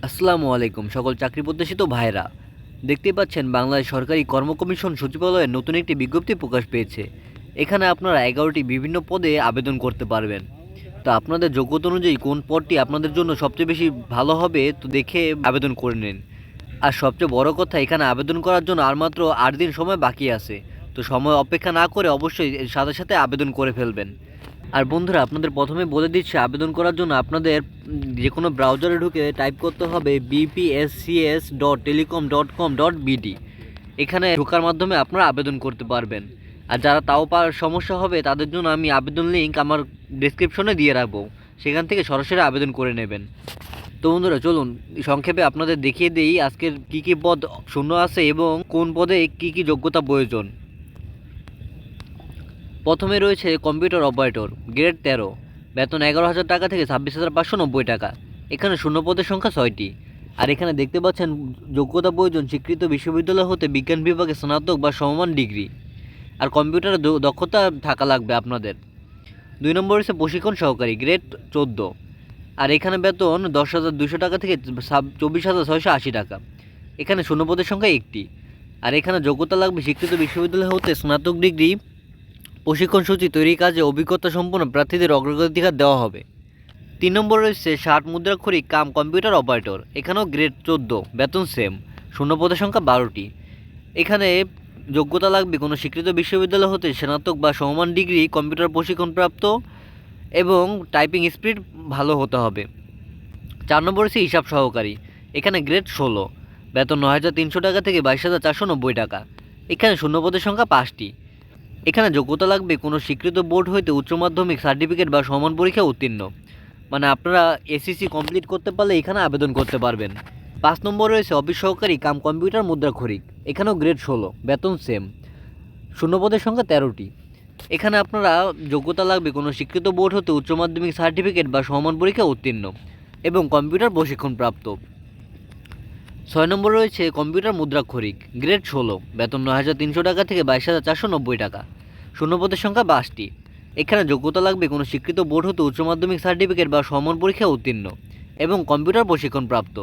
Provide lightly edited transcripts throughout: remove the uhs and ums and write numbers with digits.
আসসালামু আলাইকুম সকল চাকরি প্রত্যাশিত ভাইরা। দেখতেই পাচ্ছেন বাংলাদেশ সরকারি কর্ম কমিশন সচিবালয়ে নতুন একটি বিজ্ঞপ্তি প্রকাশ পেয়েছে। এখানে আপনারা 11টি বিভিন্ন পদে আবেদন করতে পারবেন। তো আপনাদের যোগ্যতা অনুযায়ী কোন পদটি আপনাদের জন্য সবচেয়ে বেশি ভালো হবে তো দেখে আবেদন করে নিন। আর সবচেয়ে বড় কথা, এখানে আবেদন করার জন্য আর মাত্র 8 দিন সময় বাকি আছে। তো সময় অপেক্ষা না করে অবশ্যই সাথে সাথে আবেদন করে ফেলবেন। আর বন্ধুরা, আপনাদের প্রথমে বলে দিচ্ছি, আবেদন করার জন্য আপনাদের যে কোনো ব্রাউজারে ঢুকে টাইপ করতে হবে bpscs.telecom.com.bd। এখানে ঢোকার মাধ্যমে আপনারা আবেদন করতে পারবেন। আর যারা তাও সমস্যা হবে তাদের জন্য আমি আবেদন লিঙ্ক আমার ডেসক্রিপশনে দিয়ে রাখবো, সেখান থেকে সরাসরি আবেদন করে নেবেন। তো বন্ধুরা, চলুন সংক্ষেপে আপনাদের দেখিয়ে দিই আজকের কী কী পদ শূন্য আছে এবং কোন পদে কী কী যোগ্যতা প্রয়োজন। প্রথমে রয়েছে কম্পিউটার অপারেটর, গ্রেড 13, বেতন 11,000 টাকা থেকে 26,590 টাকা। এখানে শূন্য পদের সংখ্যা 6টি। আর এখানে দেখতে পাচ্ছেন যোগ্যতা প্রয়োজন স্বীকৃত বিশ্ববিদ্যালয় হতে বিজ্ঞান বিভাগে স্নাতক বা সমমান ডিগ্রি। আর কম্পিউটারে দক্ষতা থাকা লাগবে আপনাদের। 2 নম্বর হচ্ছে প্রশিক্ষণ সহকারী, গ্রেড 14। আর এখানে বেতন 10,200 টাকা থেকে 24,680 টাকা। এখানে শূন্য পদের সংখ্যা 1টি। আর এখানে যোগ্যতা লাগবে স্বীকৃত বিশ্ববিদ্যালয় হতে স্নাতক ডিগ্রি। প্রশিক্ষণ সূচি তৈরির কাজে অভিজ্ঞতা সম্পন্ন প্রার্থীদের অগ্রাধিকার দেওয়া হবে। 3 নম্বর রয়েছে 60 মুদ্রাক্ষরিক কাম কম্পিউটার অপারেটর, এখানেও গ্রেড 14, বেতন সেম, শূন্য পদের সংখ্যা 12টি। এখানে যোগ্যতা লাগবে কোনো স্বীকৃত বিশ্ববিদ্যালয় হতে স্নাতক বা সমমান ডিগ্রি, কম্পিউটার প্রশিক্ষণপ্রাপ্ত এবং টাইপিং স্পিড ভালো হতে হবে। 4 নম্বর হচ্ছে হিসাব সহকারী, এখানে গ্রেড 16, বেতন 9,300 টাকা থেকে 22,490 টাকা। এখানে শূন্য পদের সংখ্যা 5টি। এখানে যোগ্যতা লাগবে কোনো স্বীকৃত বোর্ড হইতে উচ্চ মাধ্যমিক সার্টিফিকেট বা সমান পরীক্ষা উত্তীর্ণ, মানে আপনারা এসএসসি কমপ্লিট করতে পারলে এখানে আবেদন করতে পারবেন। 5 নম্বর রয়েছে অফিস সহকারী কাম কম্পিউটার মুদ্রাক্ষরিক, এখানেও গ্রেড 16, বেতন সেম, শূন্যপদের সংখ্যা 13টি। এখানে আপনারা যোগ্যতা লাগবে কোনো স্বীকৃত বোর্ড হতে উচ্চ মাধ্যমিক সার্টিফিকেট বা সমান পরীক্ষা উত্তীর্ণ এবং কম্পিউটার প্রশিক্ষণপ্রাপ্ত। 6 নম্বর রয়েছে কম্পিউটার মুদ্রাক্ষরিক, গ্রেড 16, বেতন 9,300 টাকা থেকে 22,490 টাকা। শূন্যপদের সংখ্যা 22টি। এখানে যোগ্যতা লাগবে কোনো স্বীকৃত বোর্ড হতে উচ্চ মাধ্যমিক সার্টিফিকেট বা সমান পরীক্ষা উত্তীর্ণ এবং কম্পিউটার প্রশিক্ষণপ্রাপ্ত।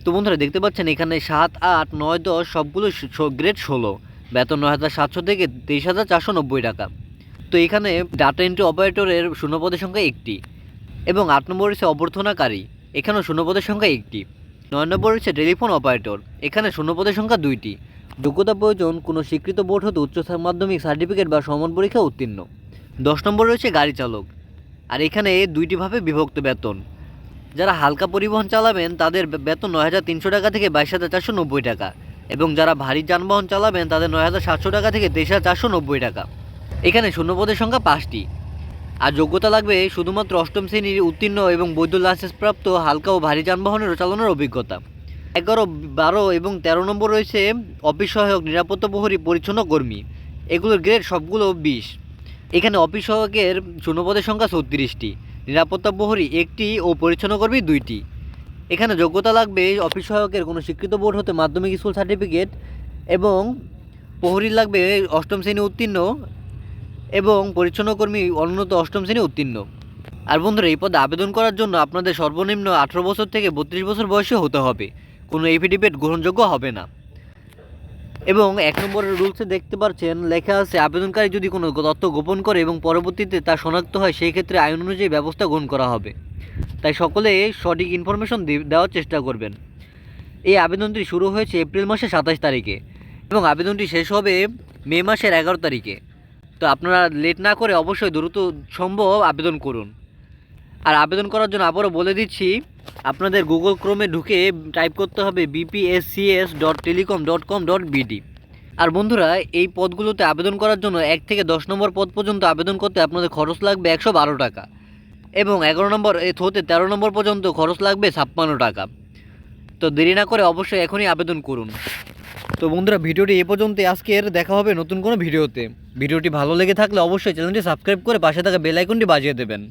তো বন্ধুরা, দেখতে পাচ্ছেন এখানে 7, 8, 9, 10 সবগুলো গ্রেড 16, বেতন 9,700 থেকে 23,490 টাকা। তো এখানে ডাটা এন্ট্রি অপারেটরের শূন্যপদের সংখ্যা 1টি এবং 8 নম্বর রয়েছে অভ্যর্থনাকারী, এখানেও শূন্যপদের সংখ্যা 1টি। 9 নম্বর রয়েছে টেলিফোন অপারেটর, এখানে শূন্যপদের সংখ্যা 2টি। যোগ্যতা প্রয়োজন কোনো স্বীকৃত বোর্ড হতে উচ্চ মাধ্যমিক সার্টিফিকেট বা সমান পরীক্ষা উত্তীর্ণ। 10 নম্বর রয়েছে গাড়ি চালক, আর এখানে 2টি ভাবে বিভক্ত বেতন। যারা হালকা পরিবহন চালাবেন তাদের বেতন 9,300 টাকা থেকে 22,490 টাকা এবং যারা ভারী যানবাহন চালাবেন তাদের 9,700 টাকা থেকে 23,490 টাকা। এখানে শূন্যপদের সংখ্যা 5টি। আর যোগ্যতা লাগবে শুধুমাত্র 8ম শ্রেণীর উত্তীর্ণ এবং বৈধ লাইসেন্সপ্রাপ্ত হালকা ও ভারী যানবাহনের চালানোর অভিজ্ঞতা। 11, 12 এবং 13 নম্বর রয়েছে অফিস সহায়ক, নিরাপত্তা প্রহরী, পরিচ্ছন্ন কর্মী, এগুলোর গ্রেড সবগুলো 20। এখানে অফিস সহায়কের শূন্যপদের সংখ্যা 36টি, নিরাপত্তা প্রহরী 1টি ও পরিচ্ছন্ন কর্মী 2টি। এখানে যোগ্যতা লাগবে অফিস সহায়কের কোনো স্বীকৃত বোর্ড হতে মাধ্যমিক স্কুল সার্টিফিকেট এবং প্রহরীর লাগবে 8ম শ্রেণী উত্তীর্ণ এবং পরিচ্ছন্ন কর্মী অন্যত 8ম শ্রেণী উত্তীর্ণ। আর বন্ধুরা, এই পদে আবেদন করার জন্য আপনাদের সর্বনিম্ন 18 বছর থেকে 32 বছর বয়সে হতে হবে, কোনো এফিডেভিট গ্রহণযোগ্য হবে না। এবং 1 নম্বরের রুলসে দেখতে পাচ্ছেন লেখা আছে, আবেদনকারী যদি কোনো তথ্য গোপন করে এবং পরবর্তীতে তা শনাক্ত হয় সেই ক্ষেত্রে আইন অনুযায়ী ব্যবস্থা গ্রহণ করা হবে। তাই সকলে সঠিক ইনফরমেশন দেওয়ার চেষ্টা করবেন। এই আবেদনটি শুরু হয়েছে এপ্রিল মাসের 27 তারিখে এবং আবেদনটি শেষ হবে মে মাসের 11 তারিখে। তো আপনারা লেট না করে অবশ্যই দ্রুত সম্ভব আবেদন করুন। আর আবেদন করার জন্য আবারও বলে দিচ্ছি, আপনাদের গুগল ক্রোমে ঢুকে টাইপ করতে হবে bpscs.telecom.com.bd। আর বন্ধুরা, এই পদগুলোতে আবেদন করার জন্য 1 থেকে 10 নম্বর পদ পর্যন্ত আবেদন করতে আপনাদের খরচ লাগবে 112 টাকা এবং 11 নম্বর হতে 13 নম্বর পর্যন্ত খরচ লাগবে 56 টাকা। তো দেরি না করে অবশ্যই এখনই আবেদন করুন। তো বন্ধুরা, ভিডিওটি এ পর্যন্তই। আজকের দেখা হবে নতুন কোনো ভিডিওতে। ভিডিওটি ভালো লেগে থাকলে অবশ্যই চ্যানেলটি সাবস্ক্রাইব করে পাশে থাকা বেল আইকনটি বাজিয়ে দেবেন।